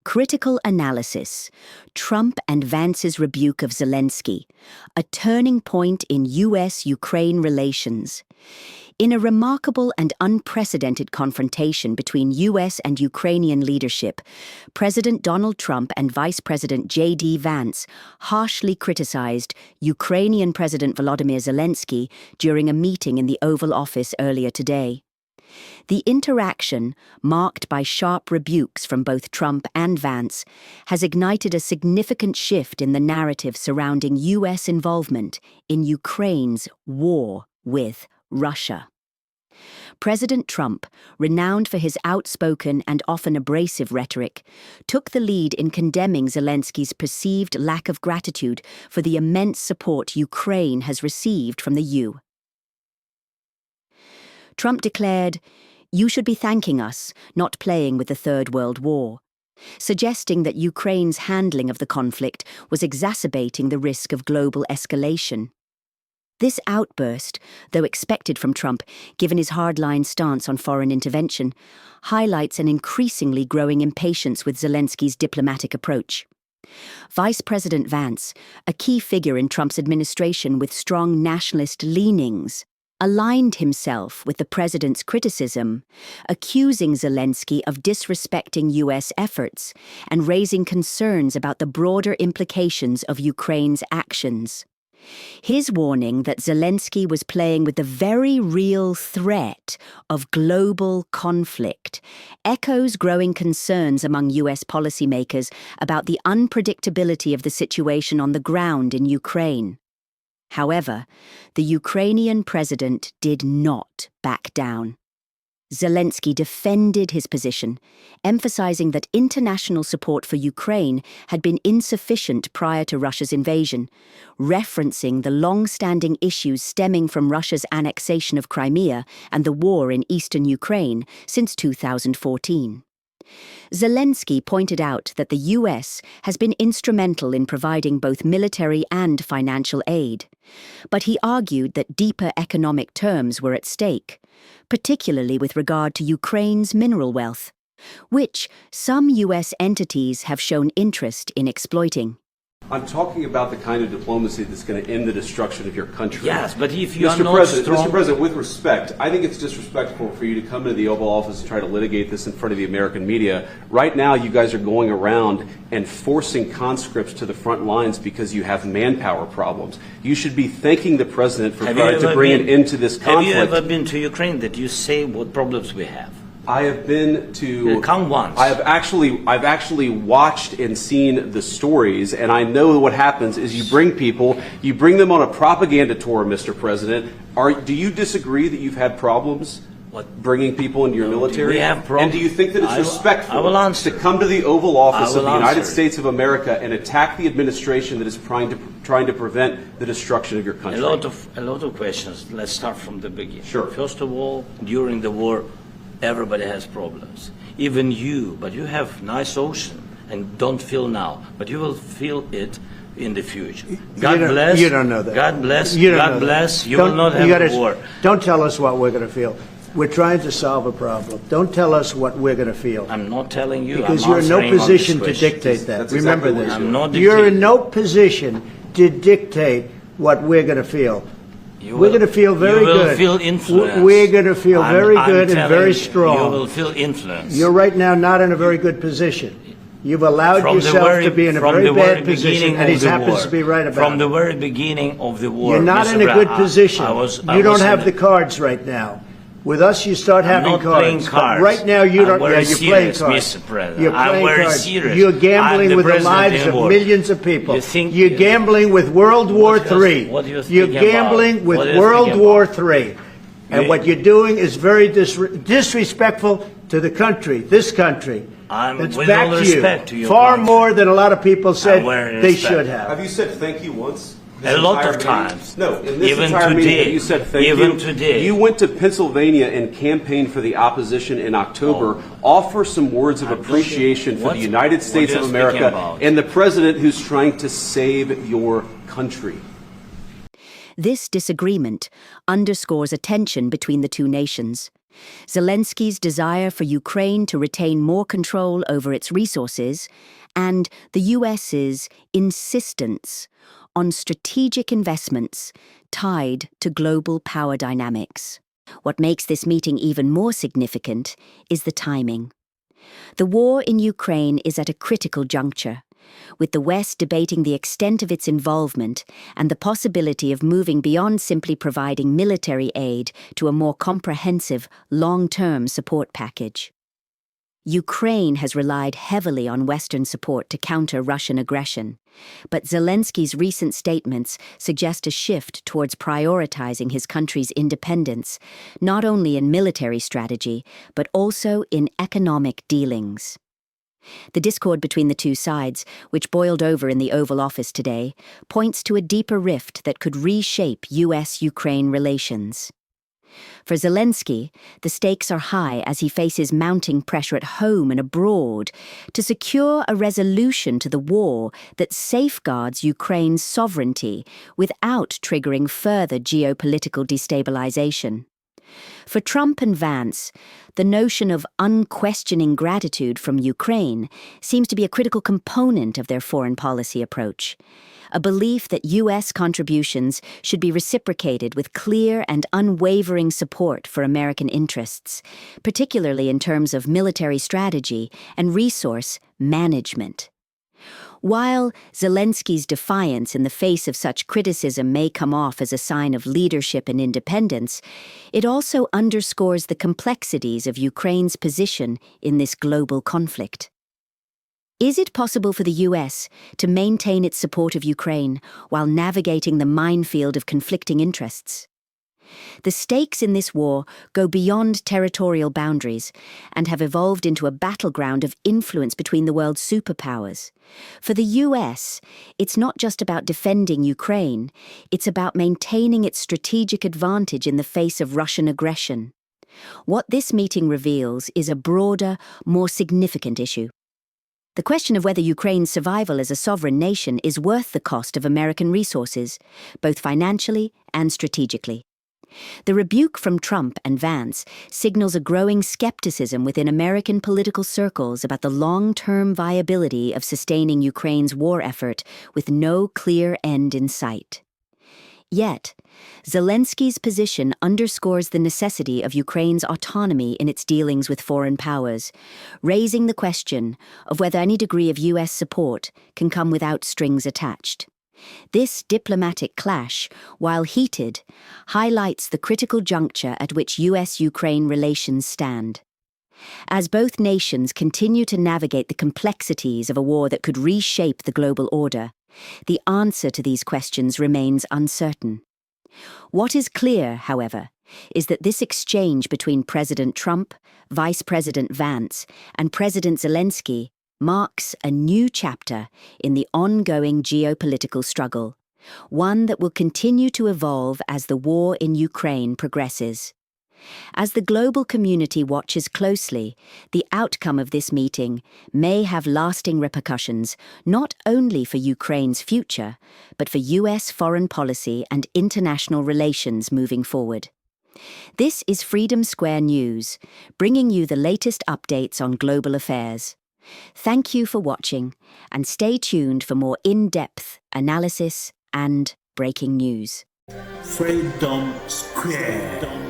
Critical Analysis: Trump and Vance's Rebuke of Zelensky, a turning point in U.S. Ukraine relations. In a remarkable and unprecedented confrontation between U.S. and Ukrainian leadership, President Donald Trump and Vice President J.D. Vance harshly criticized Ukrainian President Volodymyr Zelensky during a meeting in the Oval Office earlier today. The interaction, marked by sharp rebukes from both Trump and Vance, has ignited a significant shift in the narrative surrounding U.S. involvement in Ukraine's war with Russia. President Trump, renowned for his outspoken and often abrasive rhetoric, took the lead in condemning Zelensky's perceived lack of gratitude for the immense support Ukraine has received from the U.S. Trump declared, "You should be thanking us, not playing with the Third World War," suggesting that Ukraine's handling of the conflict was exacerbating the risk of global escalation. This outburst, though expected from Trump given his hardline stance on foreign intervention, highlights an increasingly growing impatience with Zelensky's diplomatic approach. Vice President Vance, a key figure in Trump's administration with strong nationalist leanings, aligned himself with the president's criticism, accusing Zelensky of disrespecting U.S. efforts and raising concerns about the broader implications of Ukraine's actions. His warning that Zelensky was playing with the very real threat of global conflict echoes growing concerns among U.S. policymakers about the unpredictability of the situation on the ground in Ukraine. However, the Ukrainian president did not back down. Zelensky defended his position, emphasizing that international support for Ukraine had been insufficient prior to Russia's invasion, referencing the long-standing issues stemming from Russia's annexation of Crimea and the war in eastern Ukraine since 2014. Zelensky pointed out that the U.S. has been instrumental in providing both military and financial aid, but he argued that deeper economic terms were at stake, particularly with regard to Ukraine's mineral wealth, which some U.S. entities have shown interest in exploiting. I'm talking about the kind of diplomacy that's going to end the destruction of your country. Yes, but if you are not strong... Mr. President, with respect, I think it's disrespectful for you to come to the Oval Office and try to litigate this in front of the American media. Right now, you guys are going around and forcing conscripts to the front lines because you have manpower problems. You should be thanking the President for trying to bring an end to this conflict. Have you ever been to Ukraine that you say what problems we have? I have been to... Come once. I've actually watched and seen the stories, and I know what happens is you bring them on a propaganda tour, Mr. President. Do you disagree that you've had problems bringing people into your military? We have problems. And do you think that it's respectful to come to the Oval Office of the United States of America and attack the administration that is trying to prevent the destruction of your country? A lot of questions. Let's start from the beginning. Sure. First of all, during the war, everybody has problems. Even you, but you have nice ocean and don't feel now, but you will feel it in the future. God bless. You don't know that. God bless. God bless. You will not have a war. Don't tell us what we're going to feel. We're trying to solve a problem. Don't tell us what we're going to feel. I'm not telling you. Because you're in no position to dictate that. Remember this. I'm not You're in no position to dictate what we're going to feel. We're going to feel very good. You will feel influence. We're going to feel very good and very strong. You will feel influence. You're right now not in a very good position. You've allowed yourself to be in a very bad position, and he happens to be right about it. From the very beginning of the war. You're not in a good position. You don't have the cards right now. With us, you start having cards. I'm not playing cards. Right now, you don't. Yeah, you're playing cards. Mr. President. You're playing I'm very cards. serious. You're gambling with the lives of millions of people. You're gambling with World War III. You're gambling with World War III. And what you're doing is very disrespectful to the country, this country. That's back to you. Far more than a lot of people said they should have. Have you said thank you once? A lot of times. No, in this even entire today, meeting, you said thank even you. Today. You went to Pennsylvania and campaigned for the opposition in October. Offer some words of appreciation for the United States of America and the President who's trying to save your country. This disagreement underscores a tension between the two nations. Zelensky's desire for Ukraine to retain more control over its resources, and the US's insistence on strategic investments tied to global power dynamics. What makes this meeting even more significant is the timing. The war in Ukraine is at a critical juncture, with the West debating the extent of its involvement and the possibility of moving beyond simply providing military aid to a more comprehensive, long-term support package. Ukraine has relied heavily on Western support to counter Russian aggression, but Zelensky's recent statements suggest a shift towards prioritizing his country's independence, not only in military strategy, but also in economic dealings. The discord between the two sides, which boiled over in the Oval Office today, points to a deeper rift that could reshape U.S. Ukraine relations. For Zelensky, the stakes are high as he faces mounting pressure at home and abroad to secure a resolution to the war that safeguards Ukraine's sovereignty without triggering further geopolitical destabilization. For Trump and Vance, the notion of unquestioning gratitude from Ukraine seems to be a critical component of their foreign policy approach, a belief that U.S. contributions should be reciprocated with clear and unwavering support for American interests, particularly in terms of military strategy and resource management. While Zelensky's defiance in the face of such criticism may come off as a sign of leadership and independence, it also underscores the complexities of Ukraine's position in this global conflict. Is it possible for the U.S. to maintain its support of Ukraine while navigating the minefield of conflicting interests? The stakes in this war go beyond territorial boundaries and have evolved into a battleground of influence between the world's superpowers. For the U.S., it's not just about defending Ukraine, it's about maintaining its strategic advantage in the face of Russian aggression. What this meeting reveals is a broader, more significant issue. The question of whether Ukraine's survival as a sovereign nation is worth the cost of American resources, both financially and strategically. The rebuke from Trump and Vance signals a growing skepticism within American political circles about the long-term viability of sustaining Ukraine's war effort with no clear end in sight. Yet, Zelensky's position underscores the necessity of Ukraine's autonomy in its dealings with foreign powers, raising the question of whether any degree of U.S. support can come without strings attached. This diplomatic clash, while heated, highlights the critical juncture at which U.S.-Ukraine relations stand. As both nations continue to navigate the complexities of a war that could reshape the global order, the answer to these questions remains uncertain. What is clear, however, is that this exchange between President Trump, Vice President Vance, and President Zelensky marks a new chapter in the ongoing geopolitical struggle, one that will continue to evolve as the war in Ukraine progresses. As the global community watches closely, the outcome of this meeting may have lasting repercussions not only for Ukraine's future, but for U.S. foreign policy and international relations moving forward. This is Freedom Square News, bringing you the latest updates on global affairs. Thank you for watching, and stay tuned for more in-depth analysis and breaking news. Freedom Square.